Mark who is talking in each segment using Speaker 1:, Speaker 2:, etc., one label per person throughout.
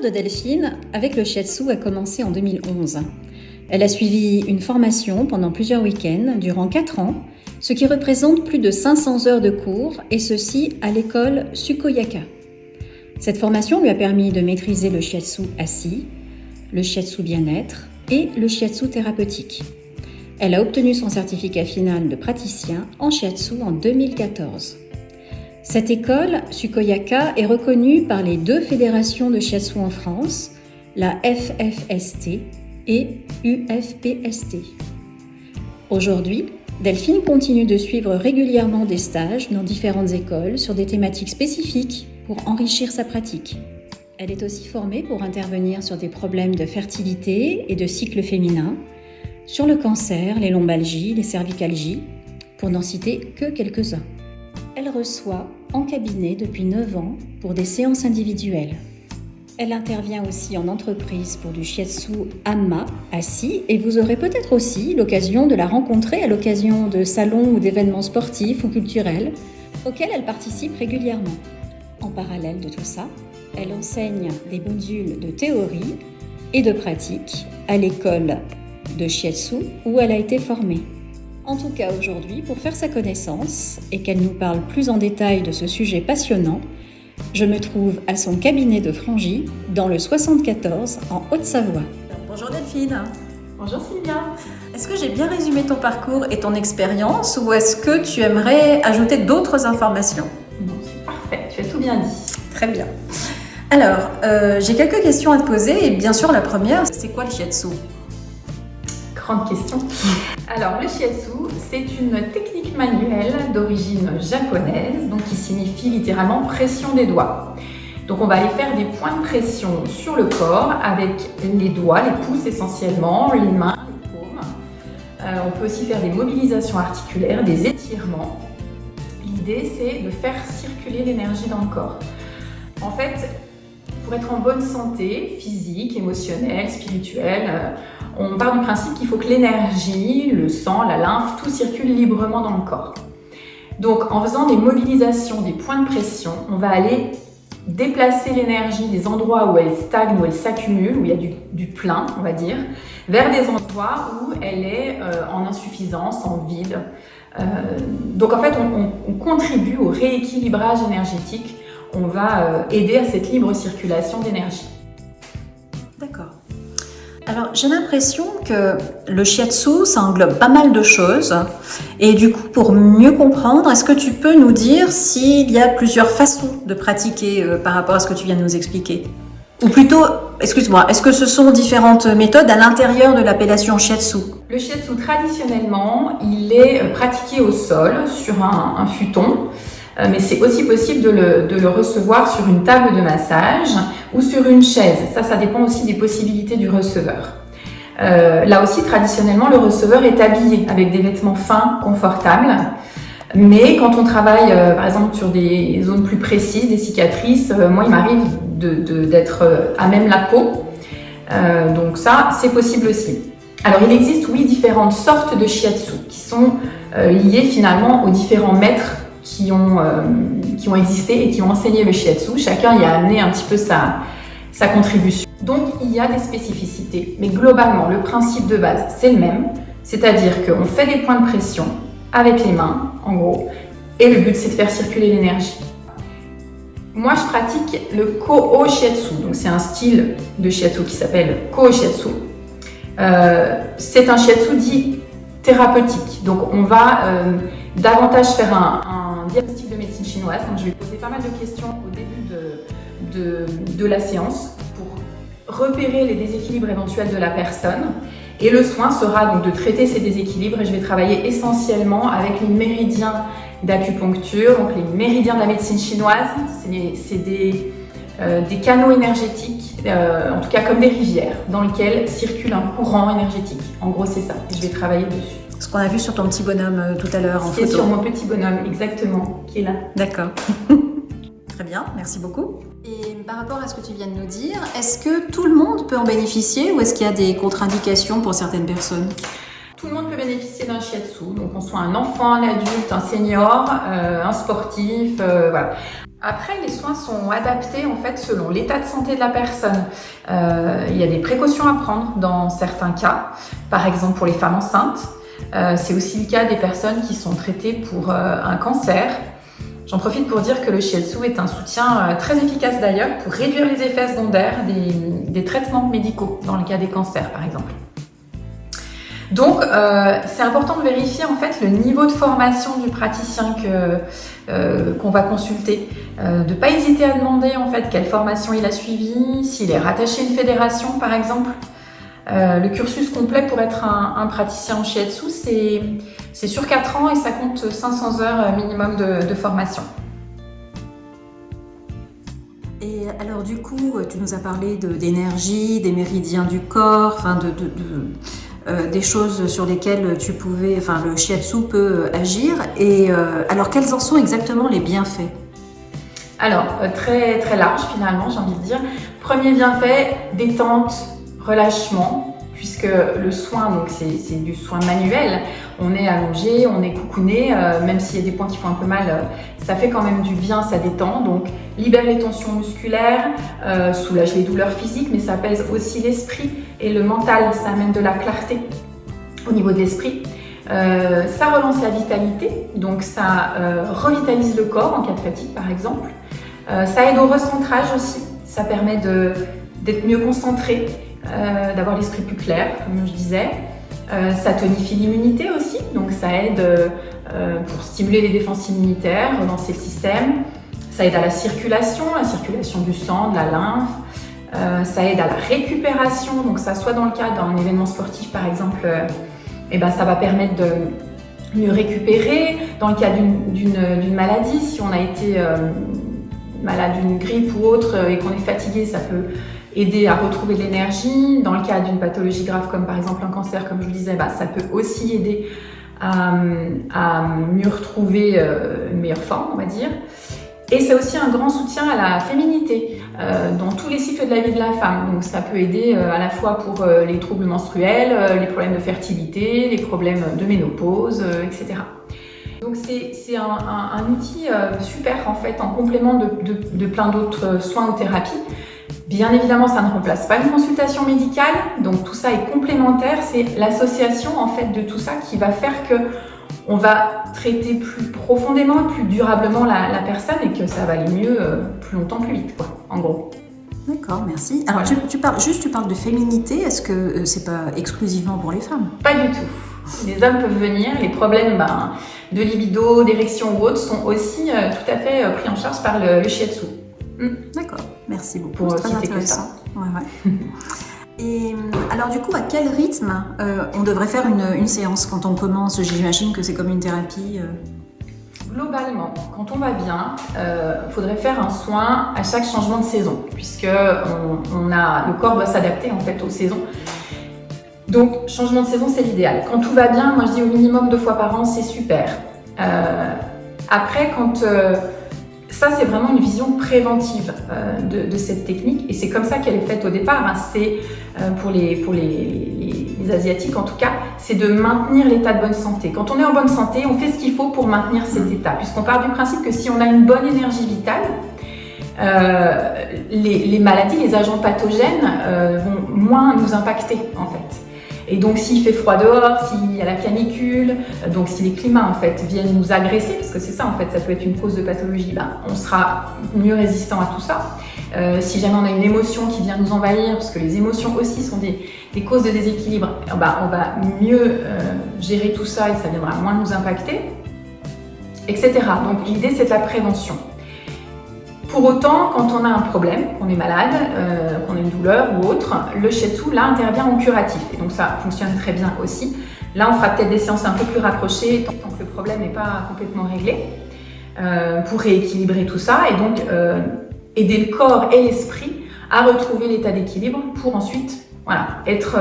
Speaker 1: L'histoire de Delphine avec le shiatsu a commencé en 2011. Elle a suivi une formation pendant plusieurs week-ends durant 4 ans, ce qui représente plus de 500 heures de cours, et ceci à l'école Sukoyaka. Cette formation lui a permis de maîtriser le shiatsu assis, le shiatsu bien-être et le shiatsu thérapeutique. Elle a obtenu son certificat final de praticien en shiatsu en 2014. Cette école, Sukoyaka, est reconnue par les 2 fédérations de shiatsu en France, la FFST et UFPST. Aujourd'hui, Delphine continue de suivre régulièrement des stages dans différentes écoles sur des thématiques spécifiques pour enrichir sa pratique. Elle est aussi formée pour intervenir sur des problèmes de fertilité et de cycle féminin, sur le cancer, les lombalgies, les cervicalgies, pour n'en citer que quelques-uns. Elle reçoit en cabinet depuis 9 ans pour des séances individuelles. Elle intervient aussi en entreprise pour du shiatsu Amma assis, et vous aurez peut-être aussi l'occasion de la rencontrer à l'occasion de salons ou d'événements sportifs ou culturels auxquels elle participe régulièrement. En parallèle de tout ça, elle enseigne des modules de théorie et de pratique à l'école de shiatsu où elle a été formée. En tout cas aujourd'hui, pour faire sa connaissance et qu'elle nous parle plus en détail de ce sujet passionnant, je me trouve à son cabinet de Frangy, dans le 74, en Haute-Savoie. Bonjour Delphine.
Speaker 2: Bonjour Sylvia.
Speaker 1: Est-ce que j'ai bien résumé ton parcours et ton expérience, ou est-ce que tu aimerais ajouter d'autres informations?
Speaker 2: Non, c'est parfait, tu as tout bien dit.
Speaker 1: Très bien. Alors, j'ai quelques questions à te poser, et bien sûr la première, c'est quoi le shiatsu?
Speaker 2: Grande question. Alors, le shiatsu, c'est une technique manuelle d'origine japonaise, donc qui signifie littéralement pression des doigts. Donc, on va aller faire des points de pression sur le corps avec les doigts, les pouces essentiellement, les mains, les paumes. On peut aussi faire des mobilisations articulaires, des étirements. L'idée, c'est de faire circuler l'énergie dans le corps. En fait, pour être en bonne santé physique, émotionnelle, spirituelle, on part du principe qu'il faut que l'énergie, le sang, la lymphe, tout circule librement dans le corps. Donc en faisant des mobilisations, des points de pression, on va aller déplacer l'énergie des endroits où elle stagne, où elle s'accumule, où il y a du plein, on va dire, vers des endroits où elle est en insuffisance, en vide. Donc en fait, on contribue au rééquilibrage énergétique. On va aider à cette libre circulation d'énergie.
Speaker 1: D'accord. Alors, j'ai l'impression que le shiatsu, ça englobe pas mal de choses. Et du coup, pour mieux comprendre, est-ce que tu peux nous dire s'il y a plusieurs façons de pratiquer par rapport à ce que tu viens de nous expliquer? Ou plutôt, excuse-moi, est-ce que ce sont différentes méthodes à l'intérieur de l'appellation shiatsu?
Speaker 2: Le shiatsu, traditionnellement, il est pratiqué au sol, sur un futon. Mais c'est aussi possible de le recevoir sur une table de massage ou sur une chaise. Ça dépend aussi des possibilités du receveur. Là aussi, traditionnellement, le receveur est habillé avec des vêtements fins, confortables. Mais quand on travaille, par exemple, sur des zones plus précises, des cicatrices, moi, il m'arrive d'être à même la peau. Donc ça, c'est possible aussi. Alors, il existe, oui, différentes sortes de shiatsu qui sont liées finalement aux différents maîtres qui ont existé et qui ont enseigné le shiatsu. Chacun y a amené un petit peu sa contribution. Donc, il y a des spécificités. Mais globalement, le principe de base, c'est le même. C'est-à-dire qu'on fait des points de pression avec les mains, en gros. Et le but, c'est de faire circuler l'énergie. Moi, je pratique le Koho Shiatsu. Donc, c'est un style de shiatsu qui s'appelle Koho Shiatsu. C'est un shiatsu dit thérapeutique. Donc, on va davantage faire un diagnostic de médecine chinoise. Donc, je vais poser pas mal de questions au début de la séance pour repérer les déséquilibres éventuels de la personne. Et le soin sera donc de traiter ces déséquilibres, et je vais travailler essentiellement avec les méridiens d'acupuncture, donc les méridiens de la médecine chinoise. C'est des canaux énergétiques, en tout cas comme des rivières, dans lesquels circule un courant énergétique. En gros, c'est ça. Et je vais travailler dessus.
Speaker 1: Ce qu'on a vu sur ton petit bonhomme tout à l'heure en photo.
Speaker 2: C'est sur mon petit bonhomme, exactement, qui est là.
Speaker 1: D'accord. Très bien, merci beaucoup. Et par rapport à ce que tu viens de nous dire, est-ce que tout le monde peut en bénéficier, ou est-ce qu'il y a des contre-indications pour certaines personnes?
Speaker 2: Tout le monde peut bénéficier d'un shiatsu, donc qu'on soit un enfant, un adulte, un senior, un sportif, voilà. Après, les soins sont adaptés en fait selon l'état de santé de la personne. Il y a des précautions à prendre dans certains cas, par exemple pour les femmes enceintes. C'est aussi le cas des personnes qui sont traitées pour un cancer. J'en profite pour dire que le shiatsu est un soutien très efficace d'ailleurs pour réduire les effets secondaires des traitements médicaux dans le cas des cancers par exemple. Donc, c'est important de vérifier en fait le niveau de formation du praticien qu'on va consulter. De ne pas hésiter à demander en fait quelle formation il a suivi, s'il est rattaché à une fédération par exemple. Le cursus complet pour être un praticien en shiatsu, c'est sur 4 ans et ça compte 500 heures minimum de formation.
Speaker 1: Et alors du coup, tu nous as parlé d'énergie, des méridiens du corps, enfin des choses sur lesquelles le shiatsu peut agir. Et alors, quels en sont exactement les bienfaits?
Speaker 2: Alors, très, très large finalement, j'ai envie de dire. Premier bienfait, détente, relâchement, puisque le soin, donc c'est du soin manuel. On est allongé, on est coucouné, même s'il y a des points qui font un peu mal, ça fait quand même du bien, ça détend. Donc, libère les tensions musculaires, soulage les douleurs physiques, mais ça apaise aussi l'esprit et le mental. Ça amène de la clarté au niveau de l'esprit. Ça relance la vitalité, donc ça revitalise le corps en cas de fatigue par exemple. Ça aide au recentrage aussi, ça permet d'être mieux concentré, d'avoir l'esprit plus clair, comme je disais. Ça tonifie l'immunité aussi, donc ça aide pour stimuler les défenses immunitaires, relancer le système. Ça aide à la circulation du sang, de la lymphe. Ça aide à la récupération, donc ça soit dans le cadre d'un événement sportif par exemple, ça va permettre de mieux récupérer. Dans le cas d'une maladie, si on a été malade d'une grippe ou autre et qu'on est fatigué, ça peut aider à retrouver de l'énergie. Dans le cas d'une pathologie grave comme par exemple un cancer, comme je vous disais, ça peut aussi aider à mieux retrouver une meilleure forme, on va dire. Et c'est aussi un grand soutien à la féminité dans tous les cycles de la vie de la femme. Donc ça peut aider à la fois pour les troubles menstruels, les problèmes de fertilité, les problèmes de ménopause, etc. Donc c'est un outil super en fait, en complément de plein d'autres soins ou thérapies. Bien évidemment, ça ne remplace pas une consultation médicale, donc tout ça est complémentaire. C'est l'association en fait de tout ça qui va faire que on va traiter plus profondément, plus durablement la personne et que ça va aller mieux plus longtemps, plus vite, quoi, en gros.
Speaker 1: D'accord, merci. Alors, tu parles de féminité. Est-ce que c'est pas exclusivement pour les femmes?
Speaker 2: Pas du tout. Les hommes peuvent venir. Les problèmes de libido, d'érection ou autres sont aussi tout à fait pris en charge par le shiatsu.
Speaker 1: D'accord, merci beaucoup.
Speaker 2: Pour
Speaker 1: c'est très intéressant. Ouais. Et alors du coup, à quel rythme on devrait faire une séance quand on commence? J'imagine que c'est comme une thérapie.
Speaker 2: Globalement, quand on va bien, faudrait faire un soin à chaque changement de saison, puisque le corps doit s'adapter en fait aux saisons. Donc, changement de saison, c'est l'idéal. Quand tout va bien, moi je dis au minimum 2 fois par an, c'est super. Après, ça, c'est vraiment une vision préventive de cette technique et c'est comme ça qu'elle est faite au départ. C'est pour les Asiatiques en tout cas, c'est de maintenir l'état de bonne santé. Quand on est en bonne santé, on fait ce qu'il faut pour maintenir cet état, puisqu'on part du principe que si on a une bonne énergie vitale, les maladies, les agents pathogènes vont moins nous impacter en fait. Et donc s'il fait froid dehors, s'il y a la canicule, donc si les climats en fait viennent nous agresser, parce que c'est ça en fait, ça peut être une cause de pathologie, on sera mieux résistant à tout ça. Si jamais on a une émotion qui vient nous envahir, parce que les émotions aussi sont des causes de déséquilibre, on va mieux gérer tout ça et ça viendra moins nous impacter, etc. Donc l'idée c'est de la prévention. Pour autant, quand on a un problème, qu'on est malade, qu'on a une douleur ou autre, le shiatsu là intervient en curatif. Et donc ça fonctionne très bien aussi. Là, on fera peut-être des séances un peu plus rapprochées tant que le problème n'est pas complètement réglé, pour rééquilibrer tout ça et donc aider le corps et l'esprit à retrouver l'état d'équilibre pour ensuite être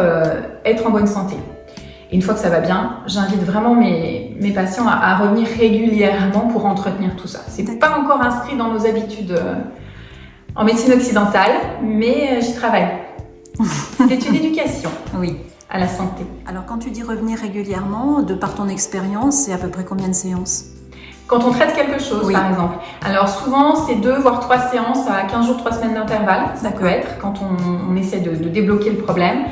Speaker 2: en bonne santé. Et une fois que ça va bien, j'invite vraiment mes patients à revenir régulièrement pour entretenir tout ça. C'est pas encore inscrit dans nos habitudes en médecine occidentale, mais j'y travaille. C'est une éducation à la santé.
Speaker 1: Alors quand tu dis revenir régulièrement, de par ton expérience, c'est à peu près combien de séances?
Speaker 2: Quand on traite quelque chose,
Speaker 1: Oui.
Speaker 2: par exemple. Alors souvent, c'est 2 voire 3 séances à 15 jours, 3 semaines d'intervalle. Ça peut être quand on essaie de débloquer le problème.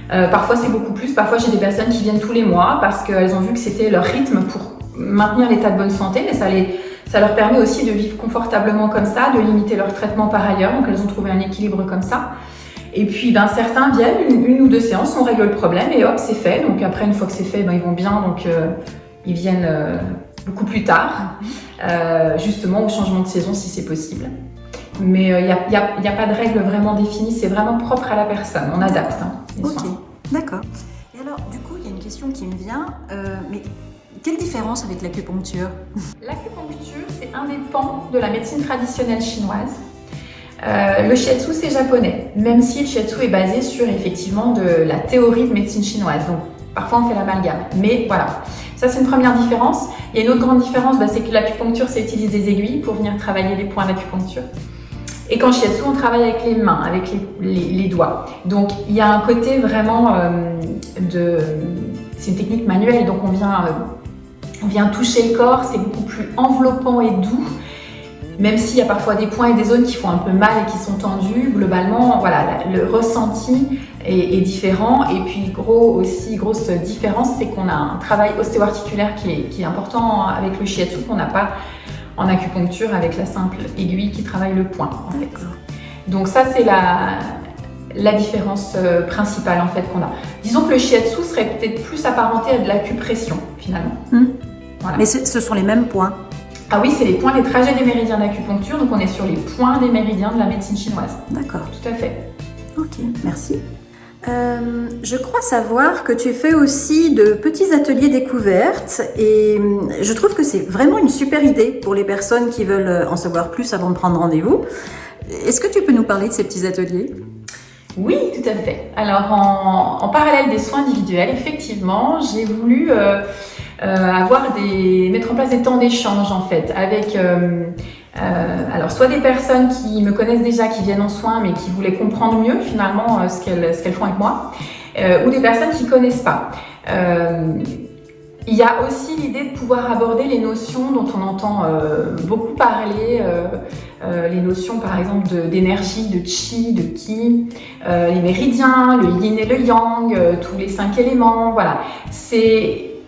Speaker 2: Parfois, c'est beaucoup plus. Parfois, j'ai des personnes qui viennent tous les mois parce qu'elles ont vu que c'était leur rythme pour maintenir l'état de bonne santé, mais ça leur permet aussi de vivre confortablement comme ça, de limiter leur traitement par ailleurs. Donc, elles ont trouvé un équilibre comme ça. Et puis, certains viennent, une ou 2 séances, on règle le problème et hop, c'est fait. Donc après, une fois que c'est fait, ils vont bien. Donc, ils viennent beaucoup plus tard, justement au changement de saison si c'est possible. Mais il n'y a pas de règle vraiment définie, c'est vraiment propre à la personne, on adapte les soins.
Speaker 1: Ok, d'accord. Et alors, du coup, il y a une question qui me vient, mais quelle différence avec l'acupuncture?
Speaker 2: L'acupuncture, c'est un des pans de la médecine traditionnelle chinoise. Le shiatsu, c'est japonais, même si le shiatsu est basé sur effectivement de la théorie de médecine chinoise. Donc, parfois, on fait l'amalgame. Mais voilà, ça, c'est une première différence. Il y a une autre grande différence, c'est que l'acupuncture, ça utilise des aiguilles pour venir travailler les points d'acupuncture. Et qu'en shiatsu, on travaille avec les mains, avec les doigts. Donc, il y a un côté vraiment c'est une technique manuelle, donc on vient toucher le corps, c'est beaucoup plus enveloppant et doux. Même s'il y a parfois des points et des zones qui font un peu mal et qui sont tendues, globalement, voilà, le ressenti est différent. Et puis, grosse différence, c'est qu'on a un travail ostéo-articulaire qui est important avec le shiatsu, qu'on n'a pas en acupuncture avec la simple aiguille qui travaille le point, en fait. Donc ça, c'est la différence principale, en fait, qu'on a. Disons que le shiatsu serait peut-être plus apparenté à de l'acupression, finalement.
Speaker 1: Voilà. Mais ce sont les mêmes points?
Speaker 2: Ah oui, c'est les points, les trajets des méridiens d'acupuncture, donc on est sur les points des méridiens de la médecine chinoise.
Speaker 1: D'accord.
Speaker 2: Tout à fait.
Speaker 1: Ok, merci. Je crois savoir que tu fais aussi de petits ateliers découvertes et je trouve que c'est vraiment une super idée pour les personnes qui veulent en savoir plus avant de prendre rendez-vous. Est-ce que tu peux nous parler de ces petits ateliers?
Speaker 2: Oui, tout à fait. Alors, en parallèle des soins individuels, effectivement, j'ai voulu mettre en place des temps d'échange, en fait, avec alors soit des personnes qui me connaissent déjà, qui viennent en soins, mais qui voulaient comprendre mieux, finalement, ce qu'elles font avec moi, ou des personnes qui connaissent pas. Il y a aussi l'idée de pouvoir aborder les notions dont on entend beaucoup parler, les notions par exemple d'énergie, de chi, de ki, les méridiens, le yin et le yang, tous les 5 éléments, voilà.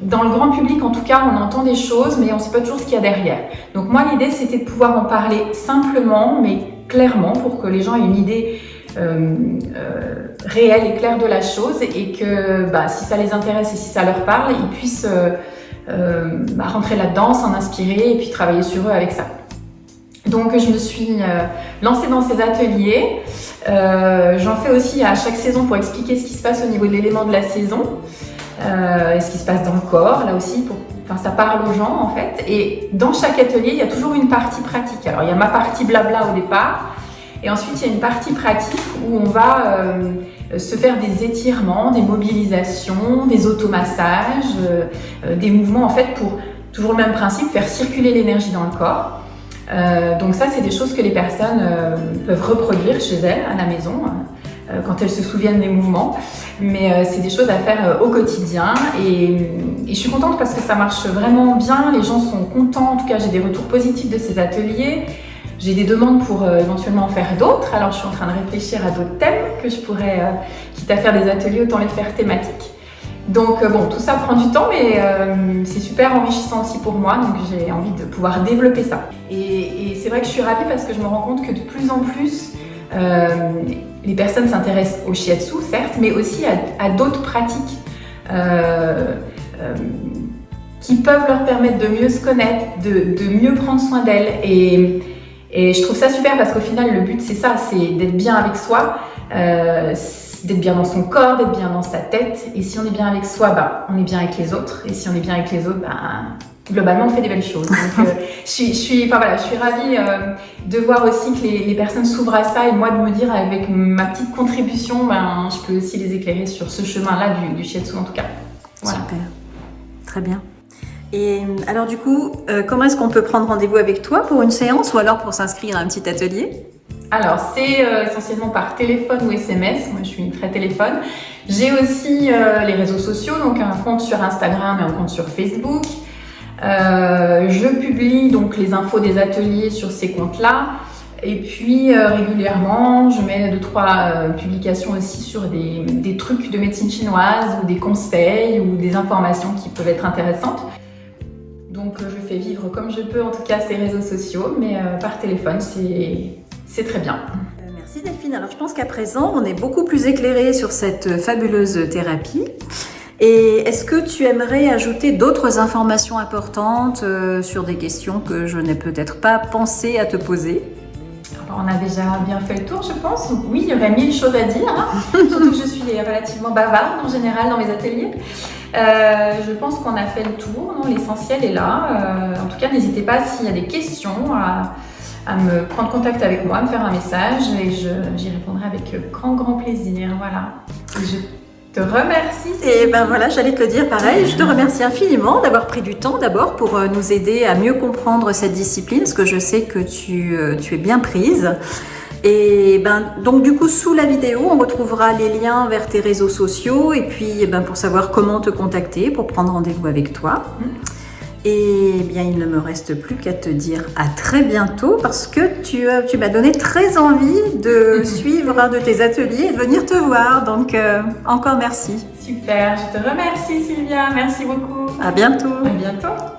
Speaker 2: Dans le grand public, en tout cas, on entend des choses, mais on ne sait pas toujours ce qu'il y a derrière. Donc moi, l'idée, c'était de pouvoir en parler simplement, mais clairement, pour que les gens aient une idée réelle et claire de la chose, et que si ça les intéresse et si ça leur parle, ils puissent rentrer là-dedans, s'en inspirer et puis travailler sur eux avec ça. Donc je me suis lancée dans ces ateliers. J'en fais aussi à chaque saison pour expliquer ce qui se passe au niveau de l'élément de la saison. Et ce qui se passe dans le corps, là aussi, ça parle aux gens en fait. Et dans chaque atelier, il y a toujours une partie pratique. Alors il y a ma partie blabla au départ, et ensuite il y a une partie pratique où on va se faire des étirements, des mobilisations, des automassages, des mouvements en fait pour, toujours le même principe, faire circuler l'énergie dans le corps. Donc ça, c'est des choses que les personnes peuvent reproduire chez elles, à la maison, quand elles se souviennent des mouvements. Mais c'est des choses à faire au quotidien et je suis contente parce que ça marche vraiment bien, les gens sont contents, en tout cas j'ai des retours positifs de ces ateliers. J'ai des demandes pour éventuellement en faire d'autres, alors je suis en train de réfléchir à d'autres thèmes que je pourrais, quitte à faire des ateliers, autant les faire thématiques. Donc tout ça prend du temps, mais c'est super enrichissant aussi pour moi, donc j'ai envie de pouvoir développer ça. Et c'est vrai que je suis ravie parce que je me rends compte que de plus en plus, les personnes s'intéressent au shiatsu, certes, mais aussi à d'autres pratiques qui peuvent leur permettre de mieux se connaître, de mieux prendre soin d'elles. Et je trouve ça super parce qu'au final, le but, c'est ça, c'est d'être bien avec soi, d'être bien dans son corps, d'être bien dans sa tête. Et si on est bien avec soi, on est bien avec les autres. Et si on est bien avec les autres, globalement, on fait des belles choses. Donc, je suis ravie de voir aussi que les personnes s'ouvrent à ça et moi de me dire avec ma petite contribution, je peux aussi les éclairer sur ce chemin-là du shiatsu en tout cas. Voilà.
Speaker 1: Super, très bien. Et alors du coup, comment est-ce qu'on peut prendre rendez-vous avec toi pour une séance ou alors pour s'inscrire à un petit atelier?
Speaker 2: Alors, c'est essentiellement par téléphone ou SMS. Moi, je suis très téléphone. J'ai aussi les réseaux sociaux, donc un compte sur Instagram et un compte sur Facebook. Je publie donc les infos des ateliers sur ces comptes-là. Et puis régulièrement, je mets 2-3 publications aussi sur des trucs de médecine chinoise ou des conseils ou des informations qui peuvent être intéressantes. Donc je fais vivre comme je peux en tout cas ces réseaux sociaux, mais par téléphone c'est très bien.
Speaker 1: Merci Delphine. Alors je pense qu'à présent on est beaucoup plus éclairé sur cette fabuleuse thérapie. Et est-ce que tu aimerais ajouter d'autres informations importantes sur des questions que je n'ai peut-être pas pensé à te poser ?
Speaker 2: On a déjà bien fait le tour, je pense. Oui, il y aurait 1000 choses à dire, hein. Surtout que je suis relativement bavarde en général dans mes ateliers. Je pense qu'on a fait le tour, non, l'essentiel est là. En tout cas, n'hésitez pas s'il y a des questions à me prendre contact avec moi, à me faire un message et j'y répondrai avec grand plaisir. Voilà. Je te remercie.
Speaker 1: Et ben voilà, j'allais te le dire pareil. Je te remercie infiniment d'avoir pris du temps d'abord pour nous aider à mieux comprendre cette discipline, parce que je sais que tu es bien prise. Et ben donc du coup sous la vidéo, on retrouvera les liens vers tes réseaux sociaux et puis pour savoir comment te contacter pour prendre rendez-vous avec toi. Et bien il ne me reste plus qu'à te dire à très bientôt, parce que tu m'as donné très envie de suivre un de tes ateliers et de venir te voir. Donc encore merci.
Speaker 2: Super, je te remercie Sylvia, merci beaucoup.
Speaker 1: À bientôt.
Speaker 2: À bientôt.